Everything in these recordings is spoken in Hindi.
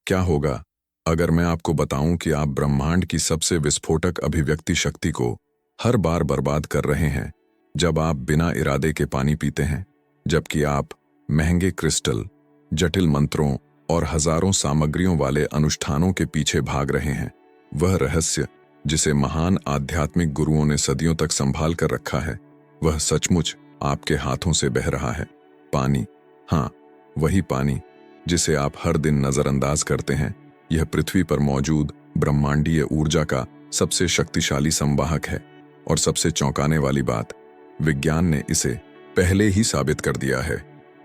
क्या होगा अगर मैं आपको बताऊं कि आप ब्रह्मांड की सबसे विस्फोटक अभिव्यक्ति शक्ति को हर बार बर्बाद कर रहे हैं जब आप बिना इरादे के पानी पीते हैं, जबकि आप महंगे क्रिस्टल, जटिल मंत्रों और हजारों सामग्रियों वाले अनुष्ठानों के पीछे भाग रहे हैं। वह रहस्य जिसे महान आध्यात्मिक गुरुओं ने सदियों तक संभाल कर रखा है, वह सचमुच आपके हाथों से बह रहा है। पानी, हाँ, वही पानी जिसे आप हर दिन नजरअंदाज करते हैं। यह पृथ्वी पर मौजूद ब्रह्मांडीय ऊर्जा का सबसे शक्तिशाली संवाहक है। और सबसे चौंकाने वाली बात, विज्ञान ने इसे पहले ही साबित कर दिया है,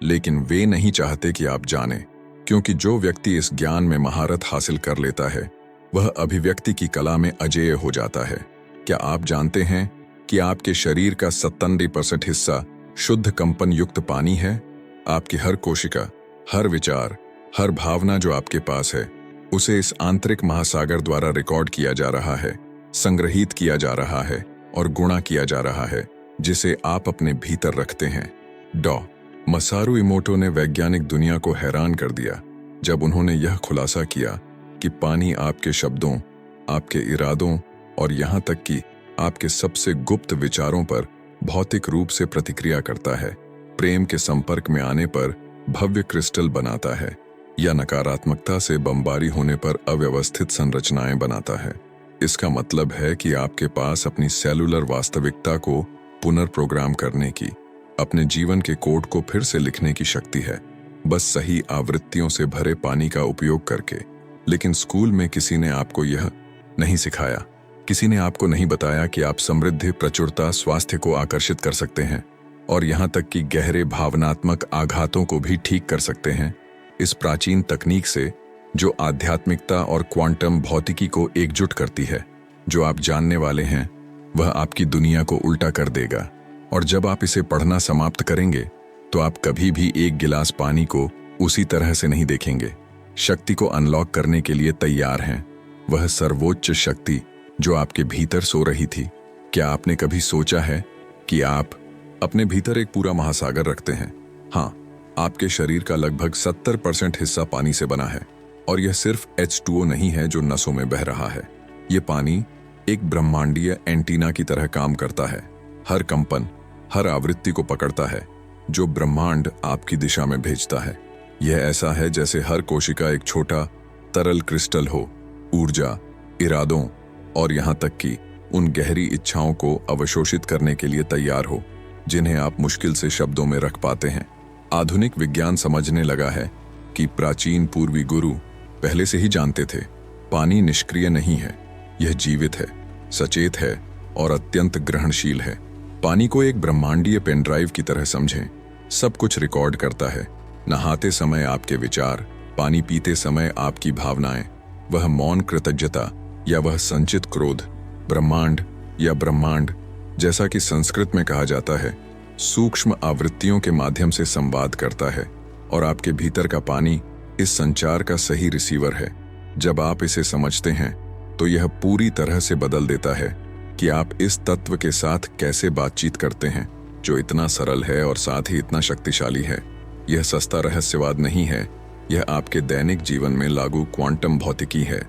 लेकिन वे नहीं चाहते कि आप जानें, क्योंकि जो व्यक्ति इस ज्ञान में महारत हासिल कर लेता है वह अभिव्यक्ति की कला में अजेय हो जाता है। क्या आप जानते हैं कि आपके शरीर का 97% हिस्सा शुद्ध कंपन युक्त पानी है? आपकी हर कोशिका, हर विचार, हर भावना जो आपके पास है, उसे इस आंतरिक महासागर द्वारा रिकॉर्ड किया जा रहा है, संग्रहित किया जा रहा है और गुणा किया जा रहा है, जिसे आप अपने भीतर रखते हैं। डॉ. मसारू इमोटो ने वैज्ञानिक दुनिया को हैरान कर दिया जब उन्होंने यह खुलासा किया कि पानी आपके शब्दों, आपके इरादों और यहाँ तक कि आपके सबसे गुप्त विचारों पर भौतिक रूप से प्रतिक्रिया करता है। प्रेम के संपर्क में आने पर भव्य क्रिस्टल बनाता है या नकारात्मकता से बमबारी होने पर अव्यवस्थित संरचनाएं बनाता है। इसका मतलब है कि आपके पास अपनी सेलुलर वास्तविकता को पुनर्प्रोग्राम करने की, अपने जीवन के कोड को फिर से लिखने की शक्ति है, बस सही आवृत्तियों से भरे पानी का उपयोग करके। लेकिन स्कूल में किसी ने आपको यह नहीं सिखाया, किसी ने आपको नहीं बताया कि आप समृद्धि, प्रचुरता, स्वास्थ्य को आकर्षित कर सकते हैं और यहाँ तक कि गहरे भावनात्मक आघातों को भी ठीक कर सकते हैं इस प्राचीन तकनीक से जो आध्यात्मिकता और क्वांटम भौतिकी को एकजुट करती है। जो आप जानने वाले हैं वह आपकी दुनिया को उल्टा कर देगा, और जब आप इसे पढ़ना समाप्त करेंगे तो आप कभी भी एक गिलास पानी को उसी तरह से नहीं देखेंगे। शक्ति को अनलॉक करने के लिए तैयार हैं, वह सर्वोच्च शक्ति जो आपके भीतर सो रही थी। क्या आपने कभी सोचा है कि आप अपने भीतर एक पूरा महासागर रखते हैं? हाँ, आपके शरीर का लगभग 70% हिस्सा पानी से बना है, और यह सिर्फ H2O नहीं है जो नसों में बह रहा है। यह पानी एक ब्रह्मांडीय एंटीना की तरह काम करता है, हर कंपन, हर आवृत्ति को पकड़ता है जो ब्रह्मांड आपकी दिशा में भेजता है। यह ऐसा है जैसे हर कोशिका एक छोटा तरल क्रिस्टल हो, ऊर्जा, इरादों और यहाँ तक कि उन गहरी इच्छाओं को अवशोषित करने के लिए तैयार हो जिन्हें आप मुश्किल से शब्दों में रख पाते हैं। आधुनिक विज्ञान समझने लगा है कि प्राचीन पूर्वी गुरु पहले से ही जानते थे, पानी निष्क्रिय नहीं है, यह जीवित है, सचेत है और अत्यंत ग्रहणशील है। पानी को एक ब्रह्मांडीय पेनड्राइव की तरह समझें, सब कुछ रिकॉर्ड करता है। नहाते समय आपके विचार, पानी पीते समय आपकी भावनाएं, वह मौन कृतज्ञता या वह संचित क्रोध। ब्रह्मांड या ब्रह्मांड, जैसा कि संस्कृत में कहा जाता है, सूक्ष्म आवृत्तियों के माध्यम से संवाद करता है, और आपके भीतर का पानी इस संचार का सही रिसीवर है। जब आप इसे समझते हैं तो यह पूरी तरह से बदल देता है कि आप इस तत्व के साथ कैसे बातचीत करते हैं जो इतना सरल है और साथ ही इतना शक्तिशाली है। यह सस्ता रहस्यवाद नहीं है, यह आपके दैनिक जीवन में लागू क्वांटम भौतिकी है।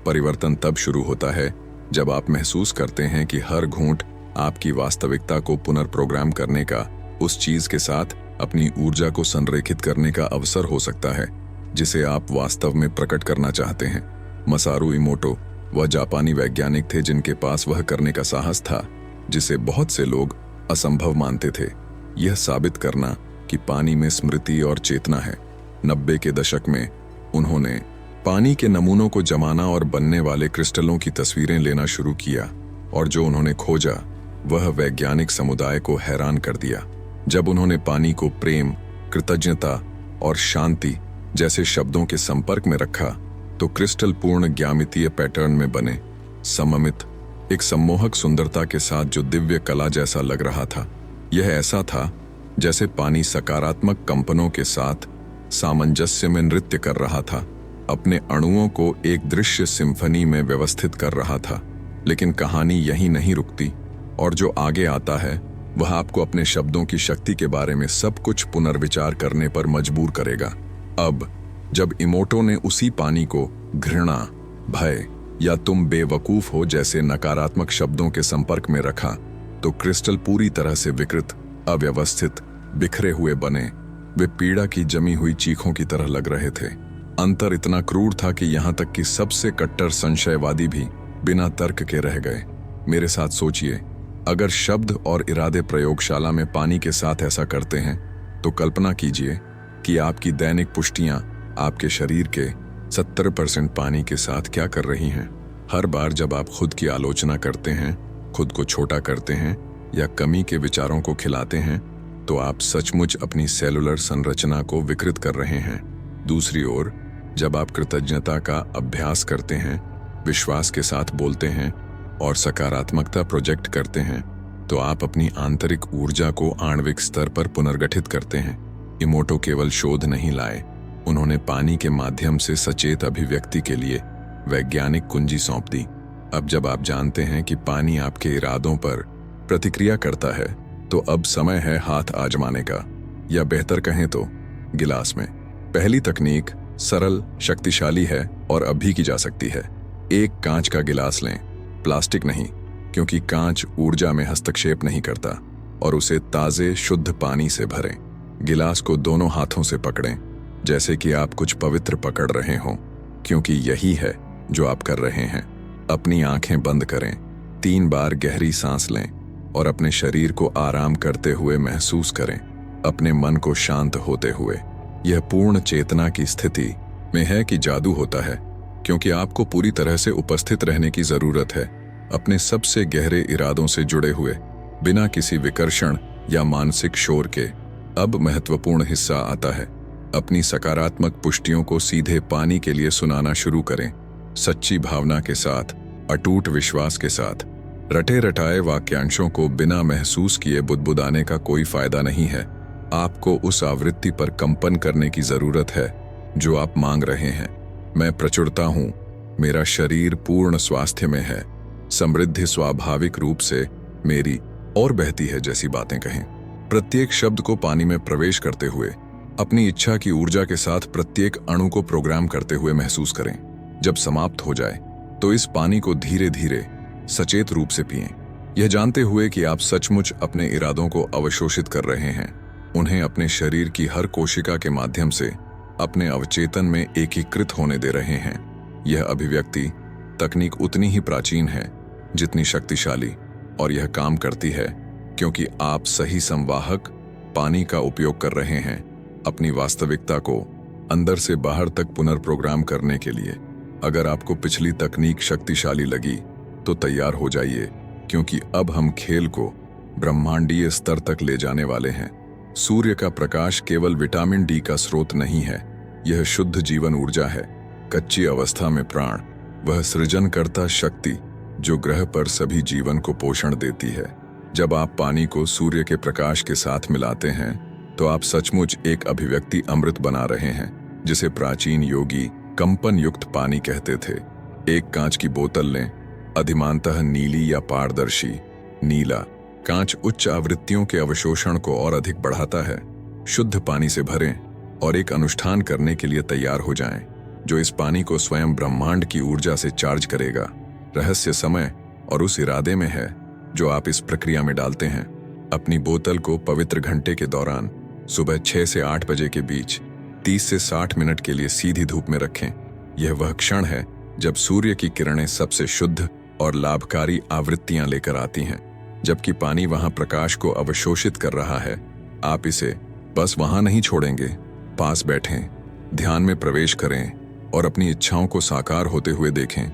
परिवर्तन तब शुरू होता है जब आप महसूस करते हैं कि हर घूंट आपकी वास्तविकता को पुनर्प्रोग्राम करने का, उस चीज के साथ अपनी ऊर्जा को संरेखित करने का अवसर हो सकता है जिसे आप वास्तव में प्रकट करना चाहते हैं। मसारू इमोटो वह जापानी वैज्ञानिक थे जिनके पास वह करने का साहस था जिसे बहुत से लोग असंभव मानते थे, यह साबित करना कि पानी में स्मृति और चेतना है। 90 के दशक में उन्होंने पानी के नमूनों को जमाना और बनने वाले क्रिस्टलों की तस्वीरें लेना शुरू किया, और जो उन्होंने खोजा वह वैज्ञानिक समुदाय को हैरान कर दिया। जब उन्होंने पानी को प्रेम, कृतज्ञता और शांति जैसे शब्दों के संपर्क में रखा तो क्रिस्टल पूर्ण ज्यामितीय पैटर्न में बने, सममित, एक सम्मोहक सुंदरता के साथ जो दिव्य कला जैसा लग रहा था। यह ऐसा था जैसे पानी सकारात्मक कंपनों के साथ सामंजस्य में नृत्य कर रहा था, अपने अणुओं को एक दृश्य सिम्फनी में व्यवस्थित कर रहा था। लेकिन कहानी यहीं नहीं रुकती, और जो आगे आता है वह आपको अपने शब्दों की शक्ति के बारे में सब कुछ पुनर्विचार करने पर मजबूर करेगा। अब जब इमोटो ने उसी पानी को घृणा, भय या तुम बेवकूफ हो जैसे नकारात्मक शब्दों के संपर्क में रखा तो क्रिस्टल पूरी तरह से विकृत, अव्यवस्थित, बिखरे हुए बने। वे पीड़ा की जमी हुई चीखों की तरह लग रहे थे। अंतर इतना क्रूर था कि यहां तक कि सबसे कट्टर संशयवादी भी बिना तर्क के रह गए। मेरे साथ सोचिए, अगर शब्द और इरादे प्रयोगशाला में पानी के साथ ऐसा करते हैं तो कल्पना कीजिए कि आपकी दैनिक पुष्टियां आपके शरीर के 70% पानी के साथ क्या कर रही हैं। हर बार जब आप खुद की आलोचना करते हैं, खुद को छोटा करते हैं या कमी के विचारों को खिलाते हैं तो आप सचमुच अपनी सेलुलर संरचना को विकृत कर रहे हैं। दूसरी ओर, जब आप कृतज्ञता का अभ्यास करते हैं, विश्वास के साथ बोलते हैं और सकारात्मकता प्रोजेक्ट करते हैं तो आप अपनी आंतरिक ऊर्जा को आणविक स्तर पर पुनर्गठित करते हैं। इमोटो केवल शोध नहीं लाए, उन्होंने पानी के माध्यम से सचेत अभिव्यक्ति के लिए वैज्ञानिक कुंजी सौंप दी। अब जब आप जानते हैं कि पानी आपके इरादों पर प्रतिक्रिया करता है तो अब समय है हाथ आजमाने का, या बेहतर कहें तो गिलास में। पहली तकनीक सरल, शक्तिशाली है और अब भी की जा सकती है। एक कांच का गिलास लें, प्लास्टिक नहीं, क्योंकि कांच ऊर्जा में हस्तक्षेप नहीं करता, और उसे ताजे शुद्ध पानी से भरें। गिलास को दोनों हाथों से पकड़ें जैसे कि आप कुछ पवित्र पकड़ रहे हों, क्योंकि यही है जो आप कर रहे हैं। अपनी आंखें बंद करें, 3 बार गहरी सांस लें और अपने शरीर को आराम करते हुए महसूस करें, अपने मन को शांत होते हुए। यह पूर्ण चेतना की स्थिति में है कि जादू होता है, क्योंकि आपको पूरी तरह से उपस्थित रहने की जरूरत है, अपने सबसे गहरे इरादों से जुड़े हुए, बिना किसी विकर्षण या मानसिक शोर के। अब महत्वपूर्ण हिस्सा आता है, अपनी सकारात्मक पुष्टियों को सीधे पानी के लिए सुनाना शुरू करें, सच्ची भावना के साथ, अटूट विश्वास के साथ। रटे रटाए वाक्यांशों को बिना महसूस किए बुदबुदाने का कोई फायदा नहीं है। आपको उस आवृत्ति पर कंपन करने की जरूरत है जो आप मांग रहे हैं। मैं प्रचुरता हूं, मेरा शरीर पूर्ण स्वास्थ्य में है, समृद्धि स्वाभाविक रूप से मेरी और बहती है जैसी बातें कहें। प्रत्येक शब्द को पानी में प्रवेश करते हुए अपनी इच्छा की ऊर्जा के साथ प्रत्येक अणु को प्रोग्राम करते हुए महसूस करें। जब समाप्त हो जाए तो इस पानी को धीरे धीरे सचेत रूप से पिएं, यह जानते हुए कि आप सचमुच अपने इरादों को अवशोषित कर रहे हैं, उन्हें अपने शरीर की हर कोशिका के माध्यम से अपने अवचेतन में एकीकृत होने दे रहे हैं। यह अभिव्यक्ति तकनीक उतनी ही प्राचीन है जितनी शक्तिशाली, और यह काम करती है क्योंकि आप सही संवाहक पानी का उपयोग कर रहे हैं अपनी वास्तविकता को अंदर से बाहर तक पुनर्प्रोग्राम करने के लिए। अगर आपको पिछली तकनीक शक्तिशाली लगी तो तैयार हो जाइए, क्योंकि अब हम खेल को ब्रह्मांडीय स्तर तक ले जाने वाले हैं। सूर्य का प्रकाश केवल विटामिन डी का स्रोत नहीं है, यह शुद्ध जीवन ऊर्जा है, कच्ची अवस्था में प्राण, वह सृजनकर्ता शक्ति जो ग्रह पर सभी जीवन को पोषण देती है। जब आप पानी को सूर्य के प्रकाश के साथ मिलाते हैं तो आप सचमुच एक अभिव्यक्ति अमृत बना रहे हैं, जिसे प्राचीन योगी कंपन युक्त पानी कहते थे। एक कांच की बोतल लें, अधिमानतः नीली या पारदर्शी नीला। कांच उच्च आवृत्तियों के अवशोषण को और अधिक बढ़ाता है। शुद्ध पानी से भरें और एक अनुष्ठान करने के लिए तैयार हो जाएं, जो इस पानी को स्वयं ब्रह्मांड की ऊर्जा से चार्ज करेगा। रहस्य समय और उस इरादे में है जो आप इस प्रक्रिया में डालते हैं। अपनी बोतल को पवित्र घंटे के दौरान सुबह 6 से 8 बजे के बीच 30 से 60 मिनट के लिए सीधी धूप में रखें। यह वह क्षण है जब सूर्य की किरणें सबसे शुद्ध और लाभकारी आवृत्तियां लेकर आती हैं, जबकि पानी वहां प्रकाश को अवशोषित कर रहा है। आप इसे बस वहां नहीं छोड़ेंगे, पास बैठें, ध्यान में प्रवेश करें और अपनी इच्छाओं को साकार होते हुए देखें।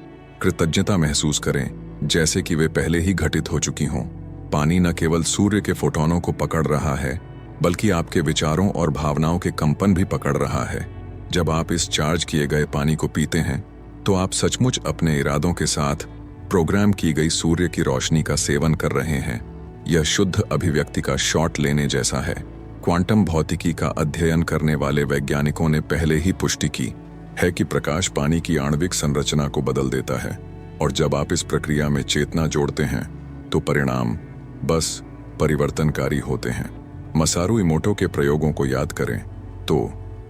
कृतज्ञता महसूस करें जैसे कि वे पहले ही घटित हो चुकी हों। पानी न केवल सूर्य के फोटोनों को पकड़ रहा है, बल्कि आपके विचारों और भावनाओं के कंपन भी पकड़ रहा है। जब आप इस चार्ज किए गए पानी को पीते हैं तो आप सचमुच अपने इरादों के साथ प्रोग्राम की गई सूर्य की रोशनी का सेवन कर रहे हैं। यह शुद्ध अभिव्यक्ति का शॉट लेने जैसा है। क्वांटम भौतिकी का अध्ययन करने वाले वैज्ञानिकों ने पहले ही पुष्टि की है कि प्रकाश पानी की आणविक संरचना को बदल देता है, और जब आप इस प्रक्रिया में चेतना जोड़ते हैं तो परिणाम बस परिवर्तनकारी होते हैं। मसारू इमोटो के प्रयोगों को याद करें तो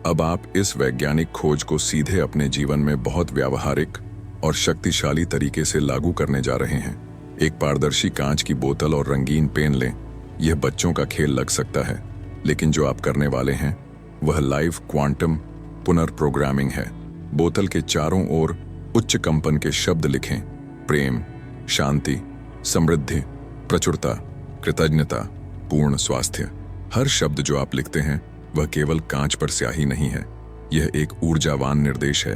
अब आप इस वैज्ञानिक खोज को सीधे अपने जीवन में बहुत व्यावहारिक और शक्तिशाली तरीके से लागू करने जा रहे हैं। एक पारदर्शी कांच की बोतल और रंगीन पेन लें। यह बच्चों का खेल लग सकता है, लेकिन जो आप करने वाले हैं वह लाइव क्वांटम पुनर्प्रोग्रामिंग है। बोतल के चारों ओर उच्च कंपन के शब्द लिखें। प्रेम, शांति, समृद्धि, प्रचुरता, कृतज्ञता, पूर्ण स्वास्थ्य। हर शब्द जो आप लिखते हैं वह केवल कांच पर स्याही नहीं है, यह एक ऊर्जावान निर्देश है,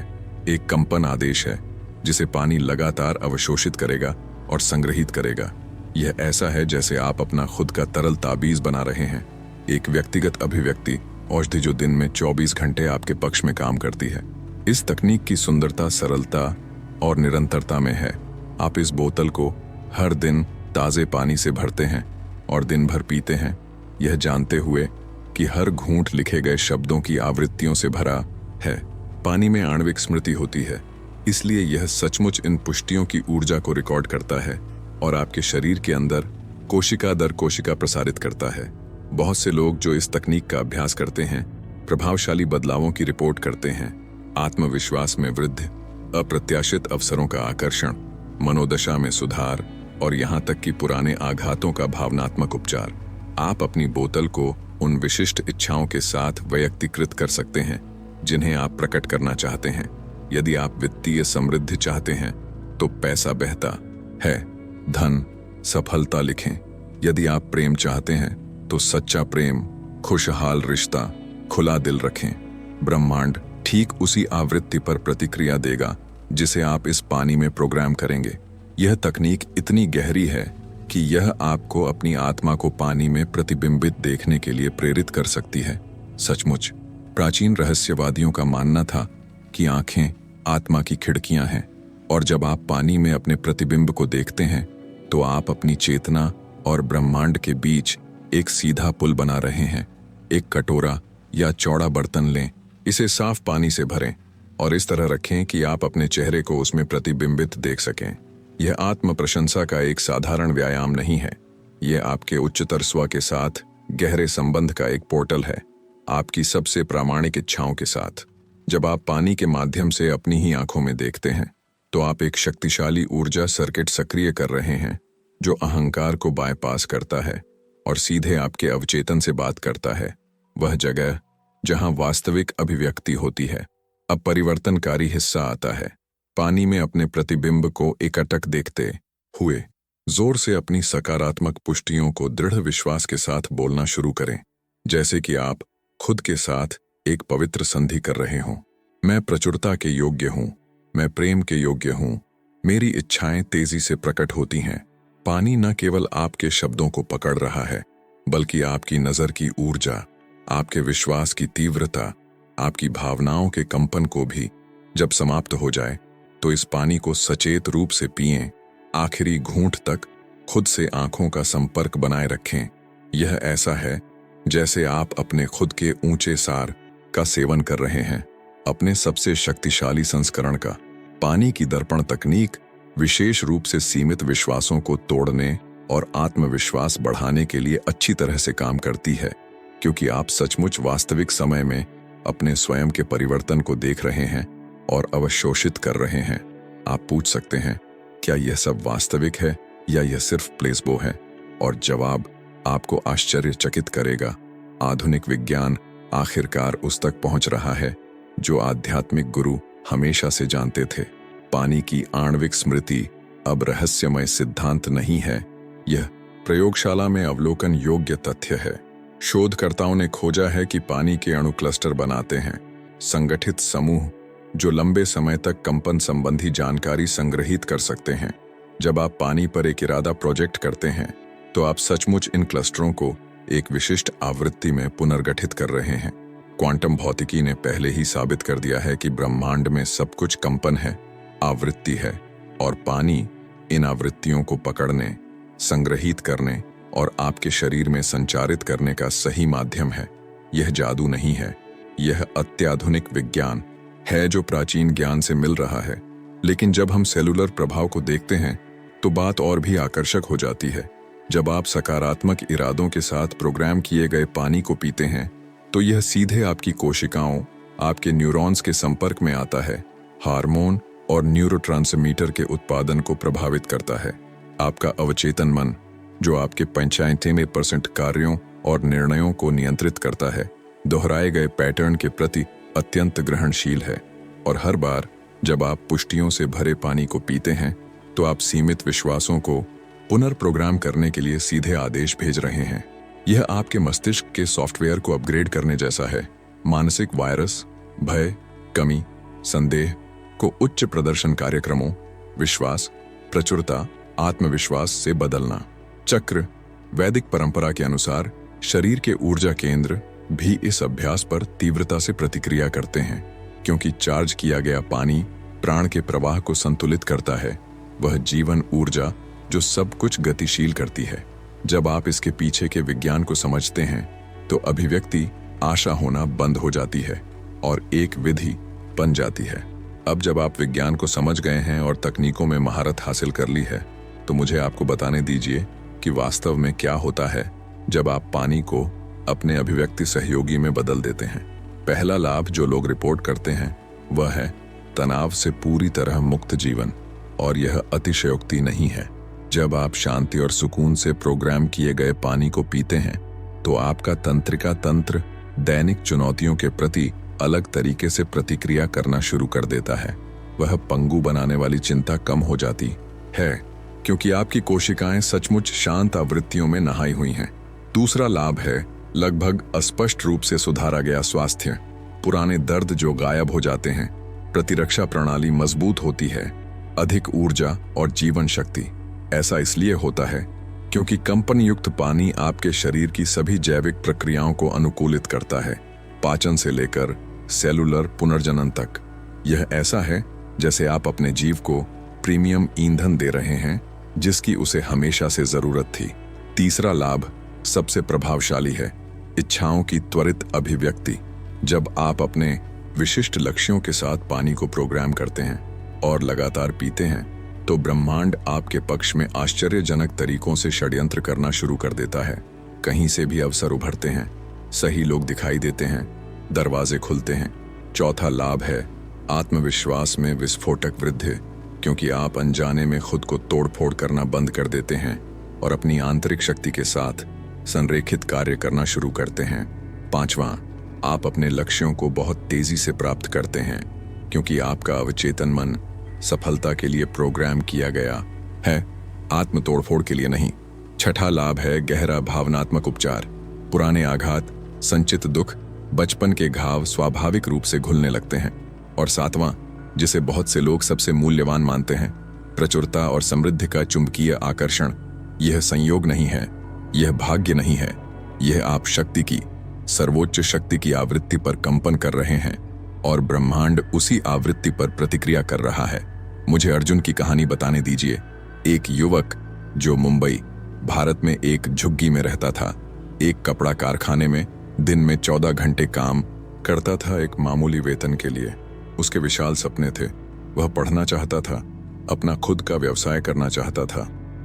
एक कंपन आदेश है जिसे पानी लगातार अवशोषित करेगा और संग्रहित करेगा। यह ऐसा है जैसे आप अपना खुद का तरल ताबीज बना रहे हैं, एक व्यक्तिगत अभिव्यक्ति औषधि जो दिन में 24 घंटे आपके पक्ष में काम करती है। इस तकनीक की सुंदरता सरलता और निरंतरता में है। आप इस बोतल को हर दिन ताज़े पानी से भरते हैं और दिन भर पीते हैं, यह जानते हुए कि हर घूंट लिखे गए शब्दों की आवृत्तियों से भरा है। पानी में आणविक स्मृति होती है, इसलिए यह सचमुच इन पुष्टियों की ऊर्जा को रिकॉर्ड करता है और आपके शरीर के अंदर कोशिका दर कोशिका प्रसारित करता है। बहुत से लोग जो इस तकनीक का अभ्यास करते हैं प्रभावशाली बदलावों की रिपोर्ट करते हैं। आत्मविश्वास में वृद्धि, अप्रत्याशित अवसरों का आकर्षण, मनोदशा में सुधार और यहाँ तक कि पुराने आघातों का भावनात्मक उपचार। आप अपनी बोतल को उन विशिष्ट इच्छाओं के साथ वैयक्तिकृत कर सकते हैं जिन्हें आप प्रकट करना चाहते हैं। यदि आप वित्तीय समृद्धि चाहते हैं तो पैसा बहता है, धन, सफलता लिखें। यदि आप प्रेम चाहते हैं तो सच्चा प्रेम, खुशहाल रिश्ता, खुला दिल रखें। ब्रह्मांड ठीक उसी आवृत्ति पर प्रतिक्रिया देगा जिसे आप इस पानी में प्रोग्राम करेंगे। यह तकनीक इतनी गहरी है कि यह आपको अपनी आत्मा को पानी में प्रतिबिंबित देखने के लिए प्रेरित कर सकती है। सचमुच, प्राचीन रहस्यवादियों का मानना था कि आंखें आत्मा की खिड़कियां हैं और जब आप पानी में अपने प्रतिबिंब को देखते हैं तो आप अपनी चेतना और ब्रह्मांड के बीच एक सीधा पुल बना रहे हैं। एक कटोरा या चौड़ा बर्तन लें, इसे साफ पानी से भरें और इस तरह रखें कि आप अपने चेहरे को उसमें प्रतिबिंबित देख सकें। यह आत्म प्रशंसा का एक साधारण व्यायाम नहीं है, यह आपके उच्चतर स्व के साथ गहरे संबंध का एक पोर्टल है, आपकी सबसे प्रामाणिक इच्छाओं के साथ। जब आप पानी के माध्यम से अपनी ही आंखों में देखते हैं तो आप एक शक्तिशाली ऊर्जा सर्किट सक्रिय कर रहे हैं जो अहंकार को बायपास करता है और सीधे आपके अवचेतन से बात करता है, वह जगह जहां वास्तविक अभिव्यक्ति होती है। अब परिवर्तनकारी हिस्सा आता है। पानी में अपने प्रतिबिंब को एकटक देखते हुए जोर से अपनी सकारात्मक पुष्टियों को दृढ़ विश्वास के साथ बोलना शुरू करें, जैसे कि आप खुद के साथ एक पवित्र संधि कर रहे हों। मैं प्रचुरता के योग्य हूं, मैं प्रेम के योग्य हूं, मेरी इच्छाएं तेजी से प्रकट होती हैं। पानी न केवल आपके शब्दों को पकड़ रहा है, बल्कि आपकी नजर की ऊर्जा, आपके विश्वास की तीव्रता, आपकी भावनाओं के कंपन को भी। जब समाप्त हो जाए तो इस पानी को सचेत रूप से पिएं, आखिरी घूंट तक खुद से आंखों का संपर्क बनाए रखें। यह ऐसा है जैसे आप अपने खुद के ऊंचे सार का सेवन कर रहे हैं, अपने सबसे शक्तिशाली संस्करण का। पानी की दर्पण तकनीक विशेष रूप से सीमित विश्वासों को तोड़ने और आत्मविश्वास बढ़ाने के लिए अच्छी तरह से काम करती है, क्योंकि आप सचमुच वास्तविक समय में अपने स्वयं के परिवर्तन को देख रहे हैं और अवशोषित कर रहे हैं। आप पूछ सकते हैं, क्या यह सब वास्तविक है या यह सिर्फ प्लेसबो है? और जवाब आपको आश्चर्यचकित करेगा। आधुनिक विज्ञान आखिरकार उस तक पहुंच रहा है जो आध्यात्मिक गुरु हमेशा से जानते थे। पानी की आणविक स्मृति अब रहस्यमय सिद्धांत नहीं है, यह प्रयोगशाला में अवलोकन योग्य तथ्य है। शोधकर्ताओं ने खोजा है कि पानी के अणु क्लस्टर बनाते हैं, संगठित समूह जो लंबे समय तक कंपन संबंधी जानकारी संग्रहित कर सकते हैं। जब आप पानी पर एक इरादा प्रोजेक्ट करते हैं तो आप सचमुच इन क्लस्टरों को एक विशिष्ट आवृत्ति में पुनर्गठित कर रहे हैं। क्वांटम भौतिकी ने पहले ही साबित कर दिया है कि ब्रह्मांड में सब कुछ कंपन है, आवृत्ति है, और पानी इन आवृत्तियों को पकड़ने, संग्रहित करने और आपके शरीर में संचारित करने का सही माध्यम है। यह जादू नहीं है, यह अत्याधुनिक विज्ञान है जो प्राचीन ज्ञान से मिल रहा है। लेकिन जब हम सेलुलर प्रभाव को देखते हैं तो बात और भी आकर्षक हो जाती है। जब आप सकारात्मक इरादों के साथ प्रोग्राम किए गए पानी को पीते हैं तो यह सीधे आपकी कोशिकाओं आपके न्यूरॉन्स के संपर्क में आता है, हार्मोन और न्यूरोट्रांसमीटर के उत्पादन को प्रभावित करता है। आपका अवचेतन मन, जो आपके 95% कार्यों और निर्णयों को नियंत्रित करता है, दोहराए गए पैटर्न के प्रति अत्यंत ग्रहणशील है, और हर बार जब आप पुष्टियों से भरे पानी को पीते हैं तो आप सीमित विश्वासों को पुनर्प्रोग्राम करने के लिए सीधे आदेश भेज रहे हैं। यह आपके मस्तिष्क के सॉफ्टवेयर को अपग्रेड करने जैसा है। मानसिक वायरस, भय, कमी, संदेह को उच्च प्रदर्शन कार्यक्रमों, विश्वास, प्रचुरता, आत्मविश्वास से बदलना। चक्र, वैदिक परंपरा के अनुसार शरीर के ऊर्जा केंद्र भी इस अभ्यास पर तीव्रता से प्रतिक्रिया करते हैं, क्योंकि चार्ज किया गया पानी प्राण के प्रवाह को संतुलित करता है, वह जीवन ऊर्जा जो सब कुछ गतिशील करती है। जब आप इसके पीछे के विज्ञान को समझते हैं तो अभिव्यक्ति आशा होना बंद हो जाती है और एक विधि बन जाती है। अब जब आप विज्ञान को समझ गए हैं और तकनीकों में महारत हासिल कर ली है, तो मुझे आपको बताने दीजिए कि वास्तव में क्या होता है जब आप पानी को अपने अभिव्यक्ति सहयोगी में बदल देते हैं। पहला लाभ जो लोग रिपोर्ट करते हैं वह है तनाव से पूरी तरह मुक्त जीवन, और यह अतिशयोक्ति नहीं है। जब आप शांति और सुकून से प्रोग्राम किए गए पानी को पीते हैं तो आपका तंत्रिका तंत्र दैनिक चुनौतियों के प्रति अलग तरीके से प्रतिक्रिया करना शुरू कर देता है। वह पंगु बनाने वाली चिंता कम हो जाती है, क्योंकि आपकी कोशिकाएं सचमुच शांत आवृत्तियों में नहाई हुई हैं। दूसरा लाभ है लगभग अस्पष्ट रूप से सुधारा गया स्वास्थ्य। पुराने दर्द जो गायब हो जाते हैं, प्रतिरक्षा प्रणाली मजबूत होती है, अधिक ऊर्जा और जीवन शक्ति। ऐसा इसलिए होता है क्योंकि कंपन युक्त पानी आपके शरीर की सभी जैविक प्रक्रियाओं को अनुकूलित करता है, पाचन से लेकर सेलुलर पुनर्जनन तक। यह ऐसा है जैसे आप अपने जीव को प्रीमियम ईंधन दे रहे हैं जिसकी उसे हमेशा से जरूरत थी। तीसरा लाभ सबसे प्रभावशाली है, इच्छाओं की त्वरित अभिव्यक्ति। जब आप अपने विशिष्ट लक्ष्यों के साथ पानी को प्रोग्राम करते हैं और लगातार पीते हैं तो ब्रह्मांड आपके पक्ष में आश्चर्यजनक तरीकों से षड्यंत्र करना शुरू कर देता है। कहीं से भी अवसर उभरते हैं, सही लोग दिखाई देते हैं, दरवाजे खुलते हैं। चौथा लाभ है आत्मविश्वास में विस्फोटक वृद्धि, क्योंकि आप अनजाने में खुद को तोड़फोड़ करना बंद कर देते हैं और अपनी आंतरिक शक्ति के साथ संरेखित कार्य करना शुरू करते हैं। पांचवां, आप अपने लक्ष्यों को बहुत तेजी से प्राप्त करते हैं, क्योंकि आपका अवचेतन मन सफलता के लिए प्रोग्राम किया गया है, आत्म तोड़फोड़ के लिए नहीं। छठा लाभ है गहरा भावनात्मक उपचार। पुराने आघात, संचित दुख, बचपन के घाव स्वाभाविक रूप से घुलने लगते हैं। और सातवां, जिसे बहुत से लोग सबसे मूल्यवान मानते हैं, प्रचुरता और समृद्धि का चुंबकीय आकर्षण। यह संयोग नहीं है, यह भाग्य नहीं है, यह आप शक्ति की, सर्वोच्च शक्ति की आवृत्ति पर कंपन कर रहे हैं और ब्रह्मांड उसी आवृत्ति पर प्रतिक्रिया कर रहा है। मुझे अर्जुन की कहानी बताने दीजिए। एक युवक जो मुंबई, भारत में एक झुग्गी में रहता था, एक कपड़ा कारखाने में दिन में 14 घंटे काम करता था एक मामूली वेतन के लिए। उसके विशाल सपने थे। वह पढ़ना चाहता था, अपना खुद का व्यवसाय करना चाहता था,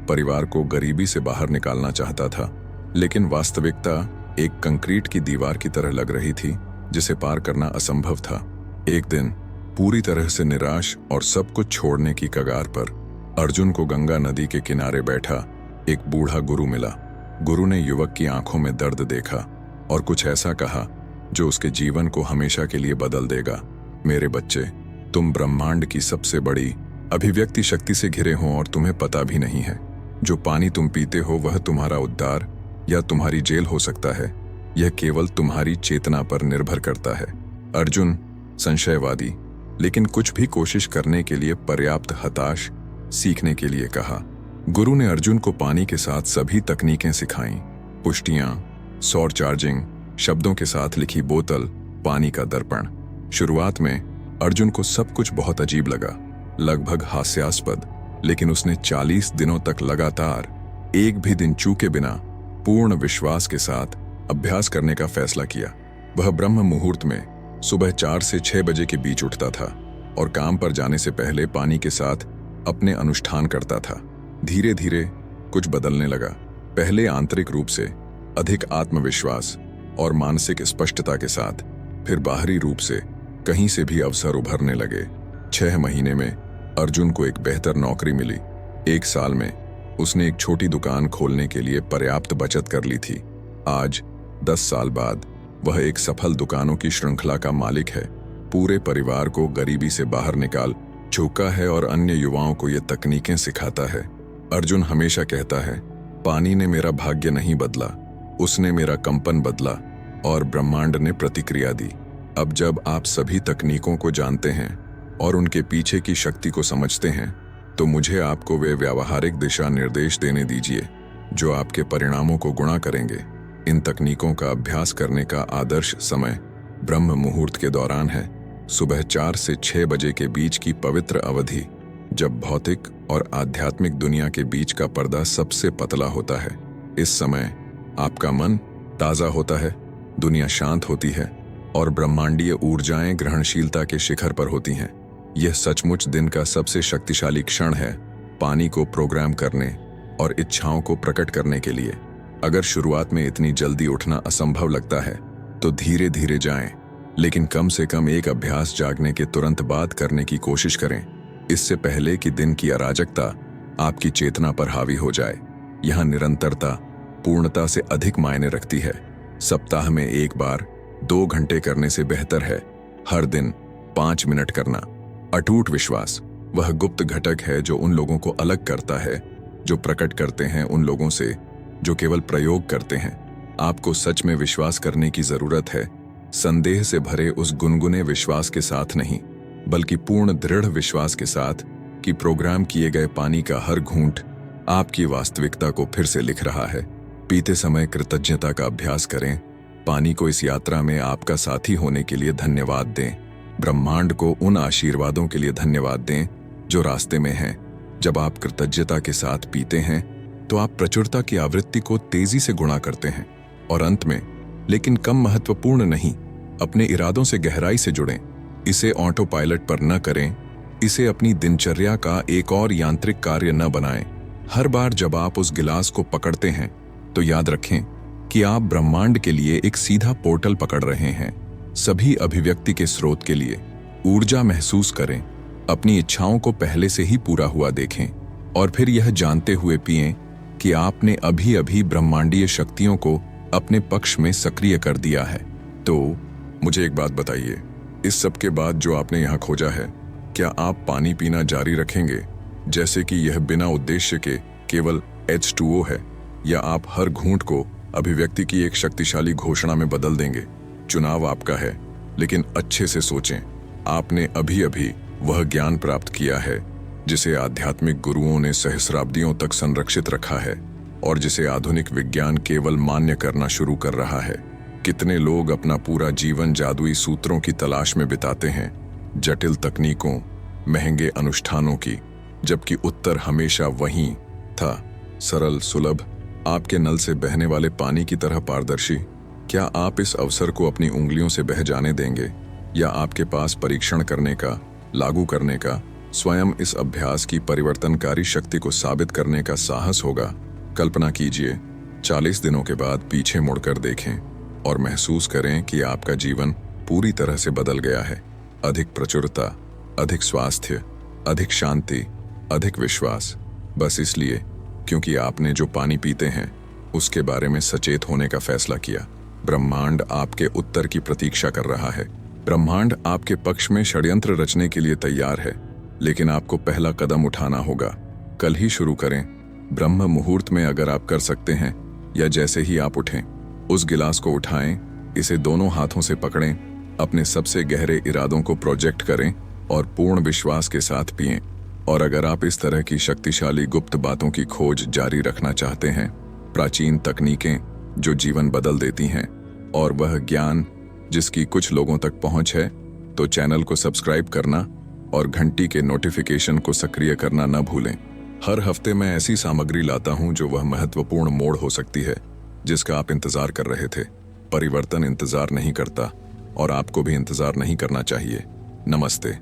परिवार को गरीबी से बाहर निकालना चाहता था, लेकिन वास्तविकता एक कंक्रीट की दीवार की तरह लग रही थी जिसे पार करना असंभव था। एक दिन पूरी तरह से निराश और सब कुछ छोड़ने की कगार पर अर्जुन को गंगा नदी के किनारे बैठा एक बूढ़ा गुरु मिला। गुरु ने युवक की आंखों में दर्द देखा और कुछ ऐसा कहा जो उसके जीवन को हमेशा के लिए बदल देगा। मेरे बच्चे, तुम ब्रह्मांड की सबसे बड़ी अभिव्यक्ति शक्ति से घिरे हो और तुम्हें पता भी नहीं है। जो पानी तुम पीते हो वह तुम्हारा उद्धार या तुम्हारी जेल हो सकता है। यह केवल तुम्हारी चेतना पर निर्भर करता है। अर्जुन संशयवादी, लेकिन कुछ भी कोशिश करने के लिए पर्याप्त हताश, सीखने के लिए कहा। गुरु ने अर्जुन को पानी के साथ सभी तकनीकें सिखाईं, पुष्टियां, सौर चार्जिंग, शब्दों के साथ लिखी बोतल, पानी का दर्पण। शुरुआत में अर्जुन को सब कुछ बहुत अजीब लगा, लगभग हास्यास्पद, लेकिन उसने 40 दिनों तक लगातार एक भी दिन चूके बिना पूर्ण विश्वास के साथ अभ्यास करने का फैसला किया। वह ब्रह्म मुहूर्त में सुबह 4 से 6 बजे के बीच उठता था और काम पर जाने से पहले पानी के साथ अपने अनुष्ठान करता था। धीरे धीरे कुछ बदलने लगा। पहले आंतरिक रूप से अधिक आत्मविश्वास और मानसिक स्पष्टता के साथ, फिर बाहरी रूप से कहीं से भी अवसर उभरने लगे। 6 महीने में अर्जुन को एक बेहतर नौकरी मिली। 1 साल में उसने एक छोटी दुकान खोलने के लिए पर्याप्त बचत कर ली थी। आज 10 साल बाद वह एक सफल दुकानों की श्रृंखला का मालिक है। पूरे परिवार को गरीबी से बाहर निकाल चुका है और अन्य युवाओं को ये तकनीकें सिखाता है। अर्जुन हमेशा कहता है, पानी ने मेरा भाग्य नहीं बदला, उसने मेरा कंपन बदला और ब्रह्मांड ने प्रतिक्रिया दी। अब जब आप सभी तकनीकों को जानते हैं और उनके पीछे की शक्ति को समझते हैं, तो मुझे आपको वे व्यावहारिक दिशा निर्देश देने दीजिए जो आपके परिणामों को गुणा करेंगे। इन तकनीकों का अभ्यास करने का आदर्श समय ब्रह्म मुहूर्त के दौरान है। सुबह 4 से 6 बजे के बीच की पवित्र अवधि, जब भौतिक और आध्यात्मिक दुनिया के बीच का पर्दा सबसे पतला होता है। इस समय आपका मन ताजा होता है, दुनिया शांत होती है और ब्रह्मांडीय ऊर्जाएं ग्रहणशीलता के शिखर पर होती हैं। यह सचमुच दिन का सबसे शक्तिशाली क्षण है पानी को प्रोग्राम करने और इच्छाओं को प्रकट करने के लिए। अगर शुरुआत में इतनी जल्दी उठना असंभव लगता है तो धीरे धीरे जाएं, लेकिन कम से कम एक अभ्यास जागने के तुरंत बाद करने की कोशिश करें, इससे पहले कि दिन की अराजकता आपकी चेतना पर हावी हो जाए। यहां निरंतरता पूर्णता से अधिक मायने रखती है। सप्ताह में 1 बार 2 घंटे करने से बेहतर है हर दिन 5 मिनट करना। अटूट विश्वास वह गुप्त घटक है जो उन लोगों को अलग करता है जो प्रकट करते हैं उन लोगों से जो केवल प्रयोग करते हैं। आपको सच में विश्वास करने की जरूरत है, संदेह से भरे उस गुनगुने विश्वास के साथ नहीं, बल्कि पूर्ण दृढ़ विश्वास के साथ कि प्रोग्राम किए गए पानी का हर घूंट आपकी वास्तविकता को फिर से लिख रहा है। पीते समय कृतज्ञता का अभ्यास करें। पानी को इस यात्रा में आपका साथी होने के लिए धन्यवाद दें। ब्रह्मांड को उन आशीर्वादों के लिए धन्यवाद दें जो रास्ते में हैं। जब आप कृतज्ञता के साथ पीते हैं तो आप प्रचुरता की आवृत्ति को तेजी से गुणा करते हैं। और अंत में, लेकिन कम महत्वपूर्ण नहीं, अपने इरादों से गहराई से जुड़ें। इसे ऑटो पायलट पर न करें, इसे अपनी दिनचर्या का एक और यांत्रिक कार्य न बनाएं। हर बार जब आप उस गिलास को पकड़ते हैं तो याद रखें कि आप ब्रह्मांड के लिए एक सीधा पोर्टल पकड़ रहे हैं, सभी अभिव्यक्ति के स्रोत के लिए। ऊर्जा महसूस करें, अपनी इच्छाओं को पहले से ही पूरा हुआ देखें और फिर यह जानते हुए पिएं कि आपने अभी अभी ब्रह्मांडीय शक्तियों को अपने पक्ष में सक्रिय कर दिया है। तो मुझे एक बात बताइए, इस सब के बाद जो आपने यहाँ खोजा है, क्या आप पानी पीना जारी रखेंगे जैसे कि यह बिना उद्देश्य के केवल H2O है, या आप हर घूंट को अभिव्यक्ति की एक शक्तिशाली घोषणा में बदल देंगे? चुनाव आपका है, लेकिन अच्छे से सोचें। आपने अभी अभी वह ज्ञान प्राप्त किया है जिसे आध्यात्मिक गुरुओं ने सहस्राब्दियों तक संरक्षित रखा है और जिसे आधुनिक विज्ञान केवल मान्य करना शुरू कर रहा है। कितने लोग अपना पूरा जीवन जादुई सूत्रों की तलाश में बिताते हैं, जटिल तकनीकों, महंगे अनुष्ठानों की, जबकि उत्तर हमेशा वहीं था, सरल, सुलभ, आपके नल से बहने वाले पानी की तरह पारदर्शी। क्या आप इस अवसर को अपनी उंगलियों से बह जाने देंगे, या आपके पास परीक्षण करने का, लागू करने का, स्वयं इस अभ्यास की परिवर्तनकारी शक्ति को साबित करने का साहस होगा? कल्पना कीजिए, 40 दिनों के बाद पीछे मुड़कर देखें और महसूस करें कि आपका जीवन पूरी तरह से बदल गया है। अधिक प्रचुरता, अधिक स्वास्थ्य, अधिक शांति, अधिक विश्वास, बस इसलिए क्योंकि आपने जो पानी पीते हैं उसके बारे में सचेत होने का फैसला किया। ब्रह्मांड आपके उत्तर की प्रतीक्षा कर रहा है। ब्रह्मांड आपके पक्ष में षड्यंत्र रचने के लिए तैयार है, लेकिन आपको पहला कदम उठाना होगा। कल ही शुरू करें। ब्रह्म मुहूर्त में अगर आप कर सकते हैं, या जैसे ही आप उठें, उस गिलास को उठाएं, इसे दोनों हाथों से पकड़ें, अपने सबसे गहरे इरादों को प्रोजेक्ट करें और पूर्ण विश्वास के साथ पिएं। और अगर आप इस तरह की शक्तिशाली गुप्त बातों की खोज जारी रखना चाहते हैं, प्राचीन तकनीकें जो जीवन बदल देती हैं, और वह ज्ञान जिसकी कुछ लोगों तक पहुंच है, तो चैनल को सब्सक्राइब करना और घंटी के नोटिफिकेशन को सक्रिय करना न भूलें। हर हफ्ते मैं ऐसी सामग्री लाता हूं जो वह महत्वपूर्ण मोड़ हो सकती है जिसका आप इंतजार कर रहे थे। परिवर्तन इंतजार नहीं करता और आपको भी इंतजार नहीं करना चाहिए। नमस्ते।